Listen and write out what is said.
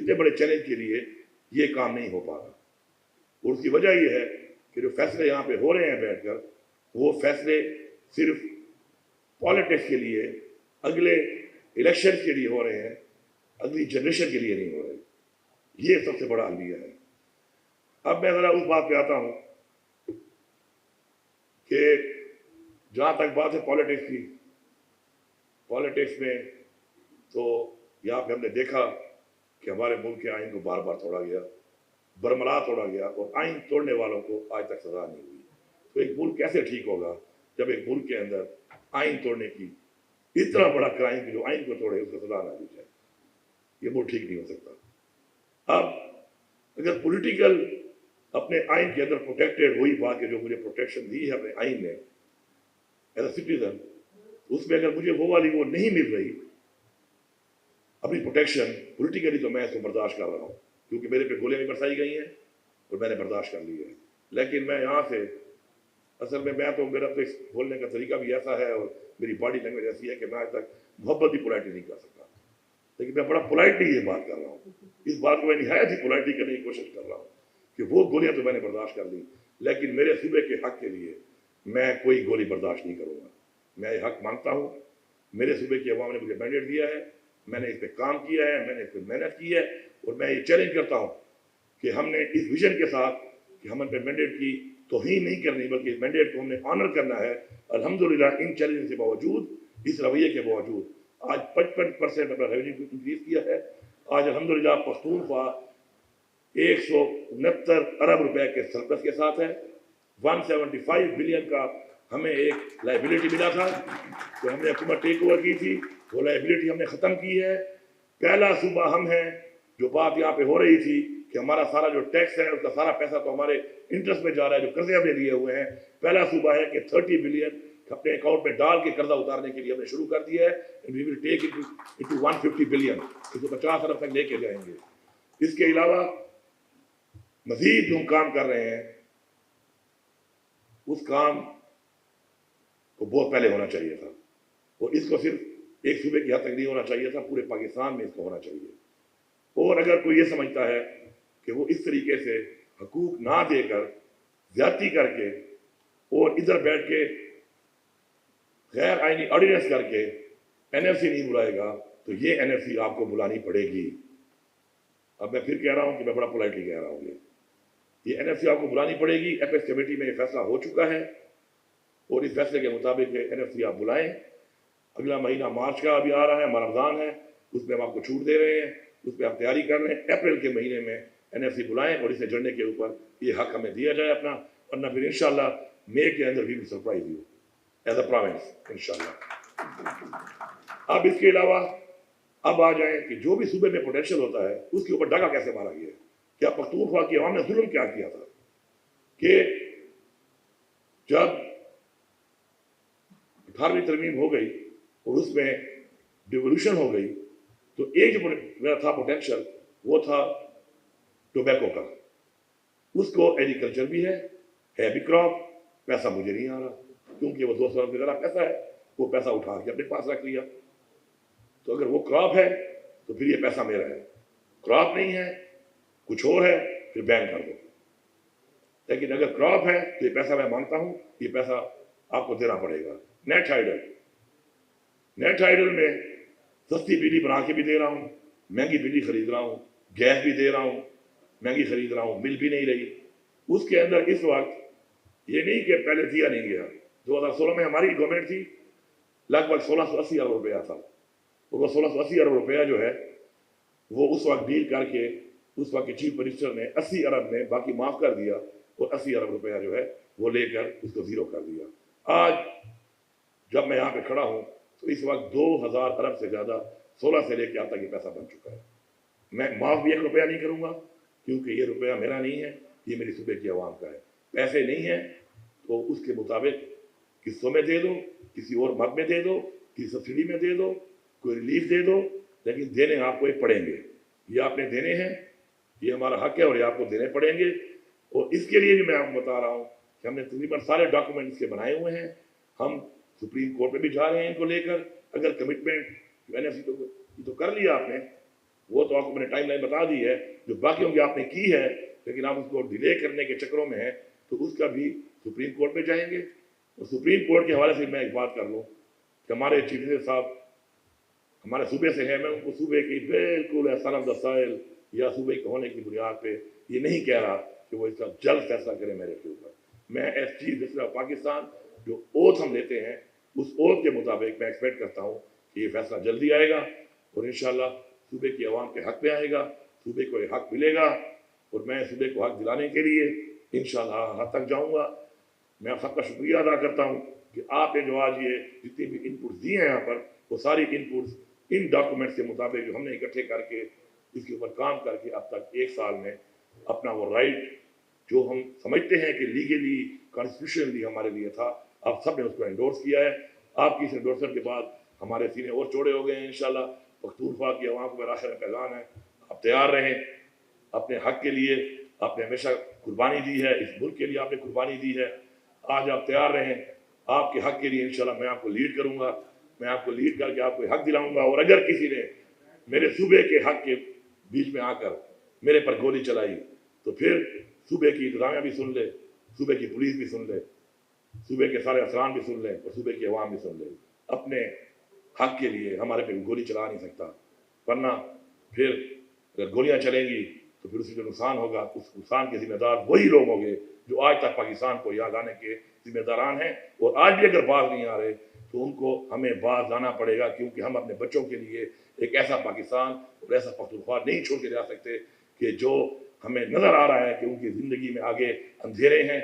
इतने बड़े चैलेंज के लिए ये काम नहीं हो पा रहा। और उसकी वजह ये है कि जो फैसले यहाँ पे हो रहे हैं बैठकर, वो फैसले सिर्फ पॉलिटिक्स के लिए, अगले इलेक्शन के लिए हो रहे हैं, अगली जनरेशन के लिए नहीं हो रहे। ये सबसे बड़ा अलमिया है। अब मैं ज़रा उस बात पे आता हूँ कि जहाँ तक बात है पॉलिटिक्स की, पॉलिटिक्स में तो यहाँ पे हमने देखा कि हमारे मुल्क के आइन को बार बार तोड़ा गया, बरमला तोड़ा गया, और आइन तोड़ने वालों को आज तक सजा नहीं हुई। तो एक मुल्क कैसे ठीक होगा जब एक मुल्क के अंदर आइन तोड़ने की इतना बड़ा क्राइम की जो आइन को तोड़े उसको सजा ना दी जाए? ये मुल्क ठीक नहीं हो सकता। अब अगर पॉलिटिकल अपने आइन के अंदर प्रोटेक्टेड, वही बात है जो मुझे प्रोटेक्शन दी है अपने आइन ने एज अ सिटीजन, उसमें अगर मुझे वो वाली वो नहीं मिल रही अपनी प्रोटेक्शन पॉलिटिकली, तो मैं इसको बर्दाश्त कर रहा हूँ, क्योंकि मेरे पे गोलियां भी बरसाई गई हैं और मैंने बर्दाश्त कर ली है। लेकिन मैं यहाँ से असल में मैं तो मेरा तो बोलने का तरीका भी ऐसा है और मेरी बॉडी लैंग्वेज ऐसी है कि मैं आज तक मोहब्बत भी पोलाइटली नहीं कर सकता, लेकिन मैं बड़ा पोलाइटली ये बात कर रहा हूँ। इस बात को मैं निहायत ही पोलाइटली करने की कोशिश कर रहा हूँ कि वो गोलियां तो मैंने बर्दाश्त कर ली, लेकिन मेरे सूबे के हक के लिए मैं कोई गोली बर्दाश्त नहीं करूँगा। मैं ये हक मानता हूँ, मेरे सूबे की अवाम ने मुझे मैंडेट दिया है, मैंने इस पर काम किया है, मैंने इस पर मेहनत की है, और मैं ये चैलेंज करता हूँ कि हमने इस विजन के साथ कि हम पे मैंडेट की तौहीन नहीं करनी, बल्कि इस मैंडेट को हमने ऑनर करना है। अल्हम्दुलिल्लाह इन चैलेंज के बावजूद, इस रवैये के बावजूद आज 55% अपना रेवेन्यू इंक्रीज किया है। आज अल्हम्दुलिल्लाह पख्तूनख्वा 169 अरब रुपए के सरप्लस के साथ है। 175 बिलियन का हमें एक लाइबिलिटी मिला था, तो हमने हुकूमत टेक ओवर की थी, वो लाइबिलिटी हमने ख़त्म की है। पहला सूबा हम हैं। जो बात यहाँ पे हो रही थी कि हमारा सारा जो टैक्स है उसका सारा पैसा तो हमारे इंटरेस्ट में जा रहा है, जो कर्जे हमने लिए हुए हैं। पहला सूबा है कि 30 बिलियन अपने अकाउंट में डाल के कर्जा उतारने के लिए हमने शुरू कर दिया है। We will take it to 150 billion, इसको 50 अरब तक लेके जाएंगे। इसके अलावा मजीद जो हम काम कर रहे हैं, उस काम को बहुत पहले होना चाहिए था, और इसको सिर्फ एक सूबे की हद तक नहीं होना चाहिए था, पूरे पाकिस्तान में इसको होना चाहिए। और अगर कोई ये समझता है कि वो इस तरीके से हकूक ना देकर, ज्यादती करके और इधर बैठ के गैर आईनी ऑर्डिनेंस करके एनएफसी नहीं बुलाएगा, तो ये एनएफसी आपको बुलानी पड़ेगी। अब मैं फिर कह रहा हूं कि मैं बड़ा पोलाइटली कह रहा हूं, ये एनएफसी आपको बुलानी पड़ेगी। एपेक्स कमेटी में ये फैसला हो चुका है, और इस फैसले के मुताबिक एनएफसी आप बुलाएं। अगला महीना मार्च का अभी आ रहा है, रमज़ान है, उसमें हम आपको छूट दे रहे हैं, उस पर आप तैयारी कर रहे हैं। अप्रैल के महीने में एनएफसी बुलाएं और इसे जड़ने के ऊपर ये हक हमें दिया जाए अपना, वरना फिर इंशाल्लाह मई के अंदर we will surprise you as a province इंशाल्लाह। अब इसके अलावा अब आ जाए कि जो भी सूबे में पोटेंशियल होता है उसके ऊपर डाका कैसे मारा गया है। क्या पख्तूनख्वा की अवाम ने जुल्म क्या किया था कि जब 18वीं तरमीम हो गई और उसमें डिवोल्यूशन हो गई, तो एक जो मेरा था पोटेंशियल वो था टोबैको का। उसको एग्रीकल्चर भी है भी क्रॉप, पैसा मुझे नहीं आ रहा क्योंकि वो 200 रुपये का पैसा है, वो पैसा उठा के अपने पास रख लिया। तो अगर वो क्रॉप है तो फिर ये पैसा मेरा है, क्रॉप नहीं है कुछ और है फिर बैन कर दो। लेकिन अगर क्रॉप है तो ये पैसा मैं मांगता हूं, ये पैसा आपको देना पड़ेगा। नेट हाइडल में सस्ती बिजली बना के भी दे रहा हूं, महंगी बिजली खरीद रहा हूं, गैस भी दे रहा हूं, महंगी खरीद रहा हूं, मिल भी नहीं रही। उसके अंदर इस वक्त ये नहीं कि पहले दिया नहीं गया। 2016 में हमारी गवर्नमेंट थी, लगभग 1680 अरब रुपया था। वो 1680 अरब रुपया जो है वो उस वक्त डील करके उस वक्त के चीफ मिनिस्टर ने 80 अरब में बाकी माफ कर दिया, और 80 अरब रुपया जो है वो लेकर उसको जीरो कर दिया। आज जब मैं यहाँ पे खड़ा हूँ तो इस वक्त 2000 अरब से ज्यादा 16 से लेकर अब तक ये पैसा बन चुका है। मैं माफ भी 1 रुपया नहीं करूंगा क्योंकि ये रुपया मेरा नहीं है, ये मेरी सूबे की आवाम का है। पैसे नहीं है तो उसके मुताबिक किस्तों में दे दो, किसी और मद में दे दो, किसी सब्सिडी में दे दो, कोई रिलीफ दे दो, लेकिन देने आपको ये पड़ेंगे। ये आपने देने हैं, ये हमारा हक है और ये आपको देने पड़ेंगे। और इसके लिए भी मैं आपको बता रहा हूँ कि हमने तकरीबन सारे डॉक्यूमेंट इसके बनाए हुए हैं। हम सुप्रीम कोर्ट में भी जा रहे हैं इनको लेकर। अगर कमिटमेंट एनएफसी तो कर लिया आपने, वो तो आपको मैंने टाइम लाइन बता दी है, जो बाकियों की आपने की है, लेकिन आप उसको डिले करने के चक्करों में हैं, तो उसका भी सुप्रीम कोर्ट में जाएंगे। और सुप्रीम कोर्ट के हवाले से मैं एक बात कर लूँ कि हमारे चीफ मिनिस्टर साहब हमारे सूबे से है, मैं उनको सूबे की बिल्कुल सनद दसाइल या सूबे के होने की बुनियाद पे ये नहीं कह रहा कि वो इसका जल्द फैसला करे मेरे के ऊपर। मैं as chief minister of Pakistan जो ओथ हम लेते हैं, उस ओथ के मुताबिक मैं एक्सपेक्ट करता हूँ कि ये फैसला जल्दी आएगा और इंशाल्लाह सूबे की आवाम के हक में आएगा, सूबे को हक मिलेगा और मैं सूबे को हक दिलाने के लिए इंशाल्लाह हद तक जाऊँगा। मैं आप सबका शुक्रिया अदा करता हूँ कि आपने जो आज ये जितनी भी इनपुट्स दिए हैं यहाँ पर, वो सारी इनपुट्स इन डॉक्यूमेंट्स के मुताबिक जो हमने इकट्ठे करके इसके ऊपर काम करके अब तक 1 साल में अपना वो राइट जो हम समझते हैं कि लीगली कॉन्स्टिट्यूशनली हमारे लिए था, आप सब ने उसको एंडोर्स किया है। आपकी इस एंडोर्समेंट के बाद हमारे सीने और चौड़े हो गए हैं इंशाल्लाह। पख्तूनख्वा की आवाम को मेरा आखिर पैगाम है, आप तैयार रहें अपने हक के लिए। आपने हमेशा कुर्बानी दी है, इस मुल्क के लिए आपने कुर्बानी दी है, आज आप तैयार रहें आपके हक के लिए। इंशाल्लाह मैं आपको लीड करूंगा, मैं आपको लीड करके आपको हक दिलाऊंगा। और अगर किसी ने मेरे सूबे के हक के बीच में आकर मेरे पर गोली चलाई तो फिर सूबे की इंतजामिया भी सुन ले, सूबे की पुलिस भी सुन ले, सूबे के सारे अफसरान भी सुन लें और सूबे की आवाम भी सुन ले। अपने हक के लिए हमारे पे गोली चला नहीं सकता, वरना फिर अगर गोलियां चलेंगी तो फिर उससे जो नुकसान होगा उस नुकसान के जिम्मेदार वही लोग होंगे जो आज तक पाकिस्तान को याद आने के जिम्मेदारान हैं। और आज भी अगर बाज नहीं आ रहे तो उनको हमें बाज आना पड़ेगा, क्योंकि हम अपने बच्चों के लिए एक ऐसा पाकिस्तान और ऐसा पख्तूनख्वा नहीं छोड़ के जा सकते कि जो हमें नजर आ रहा है कि उनकी जिंदगी में आगे अंधेरे हैं।